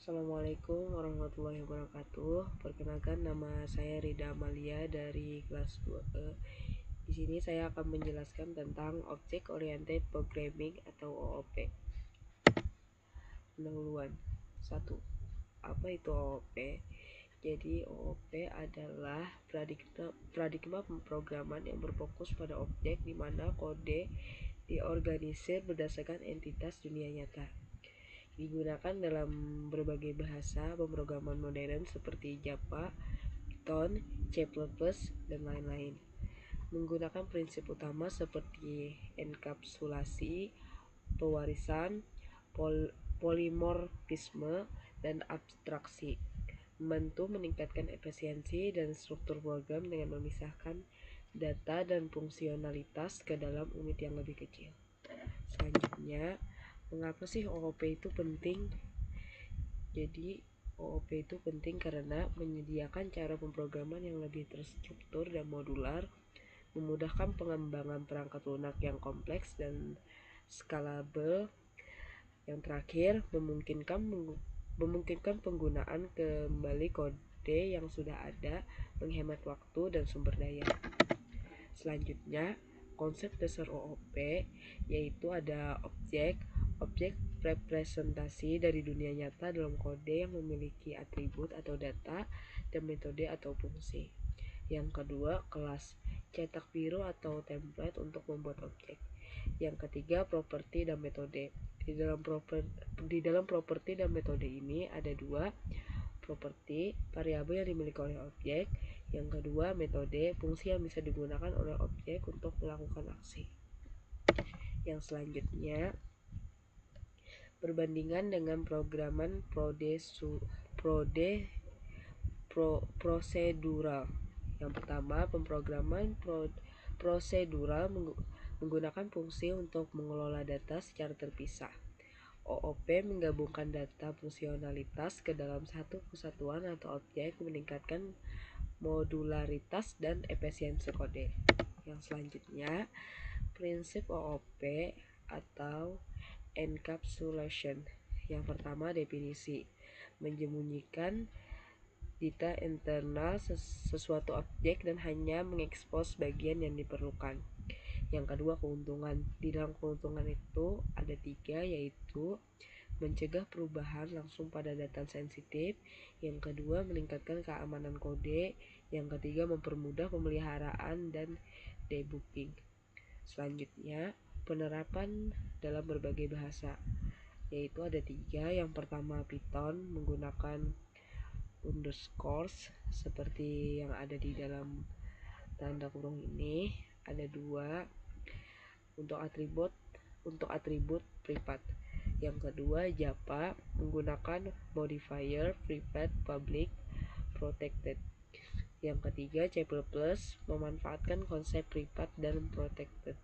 Assalamualaikum warahmatullahi wabarakatuh. Perkenalkan, nama saya Rida Amalia dari kelas 2E. Di sini saya akan menjelaskan tentang Object Oriented Programming atau OOP. Pendahuluan. 1. Apa itu OOP? Jadi OOP adalah paradigma pemrograman yang berfokus pada objek di mana kode diorganisir berdasarkan entitas dunia nyata. Digunakan dalam berbagai bahasa pemrograman modern seperti Java, Python, C++, dan lain-lain. Menggunakan prinsip utama seperti enkapsulasi, pewarisan, polimorfisme, dan abstraksi. Membantu meningkatkan efisiensi dan struktur program dengan memisahkan data dan fungsionalitas ke dalam unit yang lebih kecil. Selanjutnya, mengapa sih OOP itu penting? Jadi OOP itu penting karena menyediakan cara pemrograman yang lebih terstruktur dan modular, memudahkan pengembangan perangkat lunak yang kompleks dan scalable. Yang terakhir, memungkinkan penggunaan kembali kode yang sudah ada, menghemat waktu dan sumber daya. Selanjutnya, konsep dasar OOP yaitu ada objek representasi dari dunia nyata dalam kode yang memiliki atribut atau data, dan metode atau fungsi. Yang kedua, kelas, cetak biru atau template untuk membuat objek. Yang ketiga, properti dan metode. Di dalam properti dan metode ini ada dua: properti, variabel yang dimiliki oleh objek. Yang kedua, metode, fungsi yang bisa digunakan oleh objek untuk melakukan aksi. Yang selanjutnya, perbandingan dengan programan prosedural. Yang pertama, pemrograman prosedural menggunakan fungsi untuk mengelola data secara terpisah. OOP menggabungkan data fungsionalitas ke dalam satu kesatuan atau objek, meningkatkan modularitas dan efisiensi kode. Yang selanjutnya, prinsip OOP atau encapsulation. Yang pertama, definisi, menyembunyikan data internal sesuatu objek dan hanya mengekspos bagian yang diperlukan. Yang kedua, keuntungan. Di dalam keuntungan itu ada 3, yaitu mencegah perubahan langsung pada data sensitif. Yang kedua, meningkatkan keamanan kode. Yang ketiga, mempermudah pemeliharaan dan debugging. Selanjutnya, penerapan dalam berbagai bahasa, yaitu ada 3. Yang pertama, Python menggunakan underscores seperti yang ada di dalam tanda kurung ini. Ada 2 untuk atribut privat. Yang kedua, Java menggunakan modifier private, public, protected. Yang ketiga, C++ memanfaatkan konsep privat dan protected.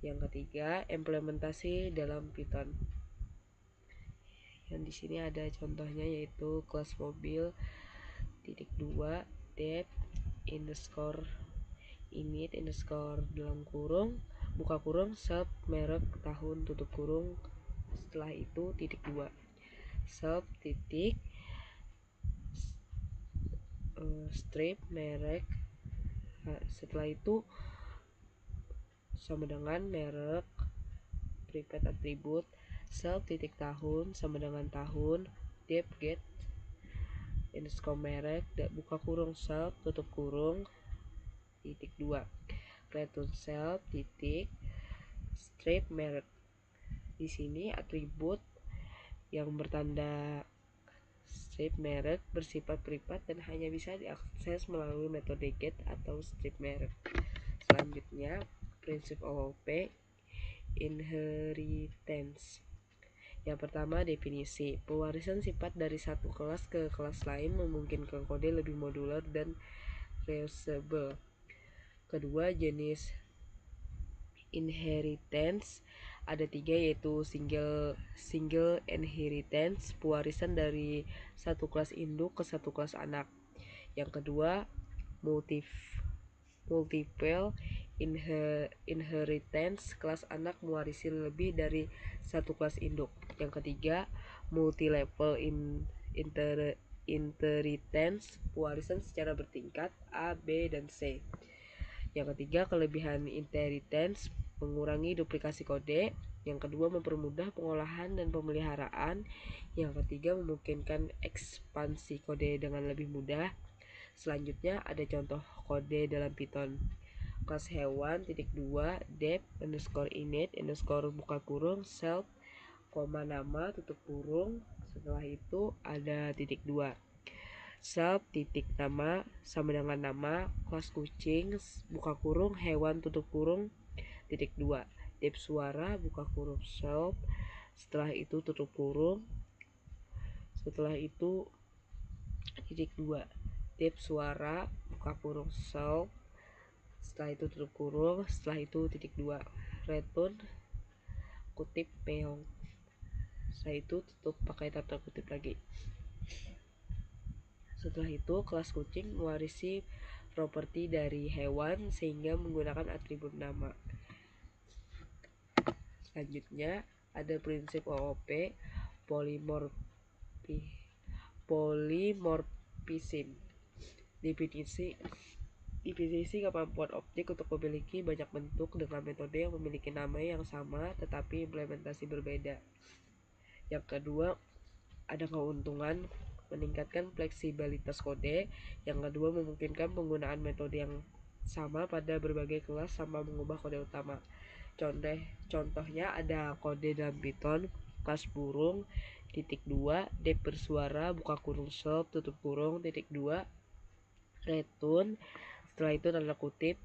Yang ketiga, implementasi dalam Python. Yang di sini ada contohnya, yaitu kelas mobil -2 dep underscore init underscore dalam kurung buka kurung self merek tahun tutup kurung, setelah itu -2 self strip merek, setelah itu sama dengan merek private atribut self tahun sama dengan tahun dep get underscore merek buka kurung self tutup kurung -2 return self strip merek. Di sini atribut yang bertanda strip merek bersifat privat dan hanya bisa diakses melalui metode get atau strip merek. Selanjutnya, prinsip OOP inheritance. Yang pertama, definisi, pewarisan sifat dari satu kelas ke kelas lain memungkinkan kode lebih modular dan reusable. Kedua, jenis inheritance ada 3, yaitu single inheritance, pewarisan dari satu kelas induk ke satu kelas anak. Yang kedua, multiple inheritance, kelas anak mewarisi lebih dari satu kelas induk. Yang ketiga, multi-level inheritance, pewarisan secara bertingkat A, B, dan C. Yang ketiga, kelebihan inheritance, mengurangi duplikasi kode. Yang kedua, mempermudah pengolahan dan pemeliharaan. Yang ketiga, memungkinkan ekspansi kode dengan lebih mudah. Selanjutnya ada contoh kode dalam Python. Kelas hewan, dep underscore init underscore buka kurung self, nama tutup kurung. Setelah itu ada (2). Self titik nama sama dengan nama, kelas kucing buka kurung hewan tutup kurung (2). Dep suara buka kurung self, setelah itu tutup kurung, setelah itu (2). Dep suara buka kurung self, setelah itu tutup kurung, setelah itu (2). Return kutip peong, setelah itu tutup pakai tanda kutip lagi. Setelah itu kelas kucing mewarisi properti dari hewan sehingga menggunakan atribut nama. Selanjutnya ada prinsip OOP, polymorphism. Definisi kemampuan objek untuk memiliki banyak bentuk dengan metode yang memiliki nama yang sama tetapi implementasi berbeda. Yang kedua, ada keuntungan meningkatkan fleksibilitas kode. Yang kedua, memungkinkan penggunaan metode yang sama pada berbagai kelas tanpa mengubah kode utama. Contohnya ada kode dalam Python, kelas burung, (2), dep bersuara, buka kurung self, tutup kurung, (2), return, setelah itu tanda kutip,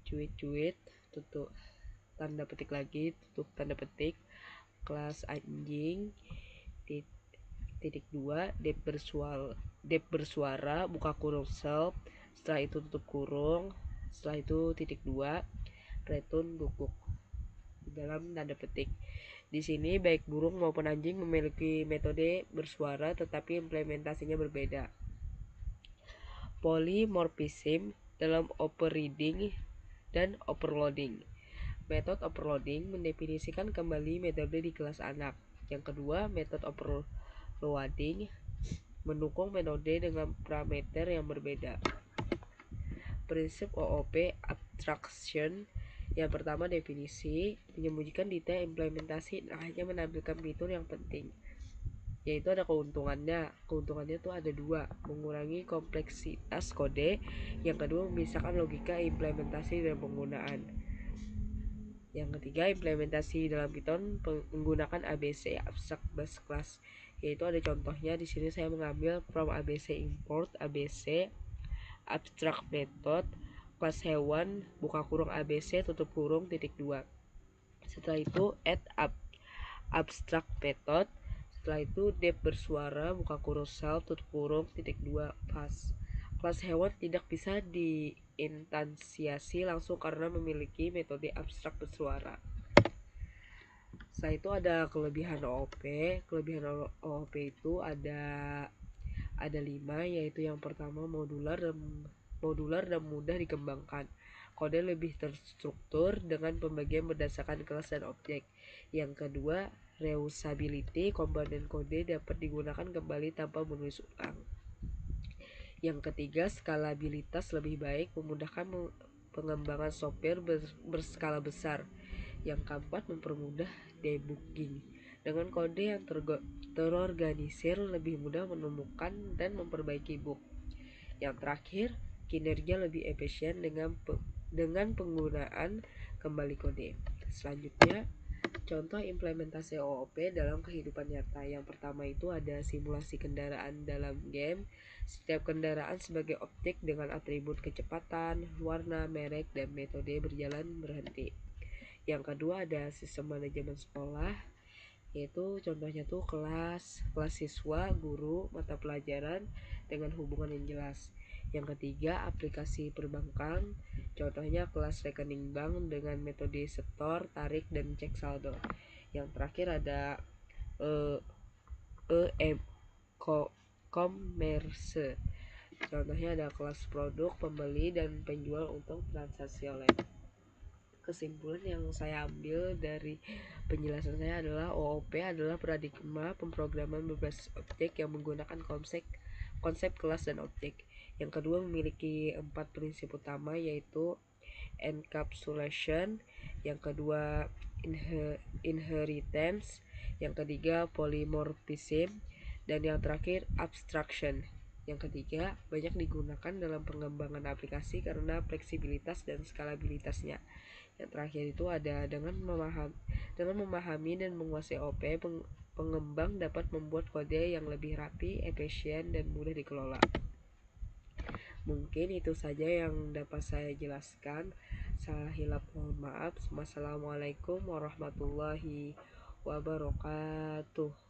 cuit, tutup tanda petik lagi, tutup tanda petik, kelas anjing, (2), dep bersuara, buka kurung self, setelah itu tutup kurung, setelah itu (2), return guguk dalam tanda petik. Di sini baik burung maupun anjing memiliki metode bersuara tetapi implementasinya berbeda. Polymorphism dalam overriding dan overloading. Metode overloading mendefinisikan kembali metode di kelas anak. Yang kedua, metode overloading mendukung metode dengan parameter yang berbeda. Prinsip OOP abstraction. Yang pertama, definisi, menyembunyikan detail implementasi dan hanya menampilkan fitur yang penting. Yaitu ada keuntungannya. Keuntungannya tuh ada 2, mengurangi kompleksitas kode. Yang kedua, memisahkan logika implementasi dan penggunaan. Yang ketiga, implementasi dalam Python menggunakan ABC abstract base class. Yaitu ada contohnya di sini saya mengambil from ABC import ABC abstract method kelas hewan buka kurung ABC tutup kurung (2). Setelah itu add abstract method, setelah itu dep bersuara buka kurung self tutup kurung (2). Kelas hewan tidak bisa diinstansiasi langsung karena memiliki metode abstrak bersuara. Setelah itu ada kelebihan OOP. Kelebihan OOP itu ada 5, yaitu yang pertama modular dan mudah dikembangkan. Kode lebih terstruktur dengan pembagian berdasarkan kelas dan objek. Yang kedua, reusability, komponen kode dapat digunakan kembali tanpa menulis ulang. Yang ketiga, skalabilitas lebih baik, memudahkan pengembangan software berskala besar. Yang keempat, mempermudah debugging. Dengan kode yang terorganisir, lebih mudah menemukan dan memperbaiki bug. Yang terakhir, kinerja lebih efisien dengan penggunaan kembali kode. Selanjutnya, contoh implementasi OOP dalam kehidupan nyata. Yang pertama itu ada simulasi kendaraan dalam game. Setiap kendaraan sebagai objek dengan atribut kecepatan, warna, merek, dan metode berjalan berhenti. Yang kedua ada sistem manajemen sekolah, yaitu contohnya tuh kelas siswa, guru, mata pelajaran dengan hubungan yang jelas. Yang ketiga, aplikasi perbankan, contohnya kelas rekening bank dengan metode setor, tarik, dan cek saldo. Yang terakhir ada commerce, contohnya ada kelas produk, pembeli, dan penjual untuk transaksi online. kesimpulan yang saya ambil dari penjelasan saya adalah OOP adalah paradigma pemrograman berbasis objek yang menggunakan konsep kelas dan objek. Yang kedua memiliki 4 prinsip utama, yaitu encapsulation, yang kedua inheritance, yang ketiga polymorphism, dan yang terakhir abstraction. Yang ketiga, banyak digunakan dalam pengembangan aplikasi karena fleksibilitas dan skalabilitasnya. Yang terakhir itu ada dengan memahami dan menguasai OP, pengembang dapat membuat kode yang lebih rapi, efisien, dan mudah dikelola. Mungkin itu saja yang dapat saya jelaskan. Salah hilap mohon maaf. Wassalamualaikum warahmatullahi wabarakatuh.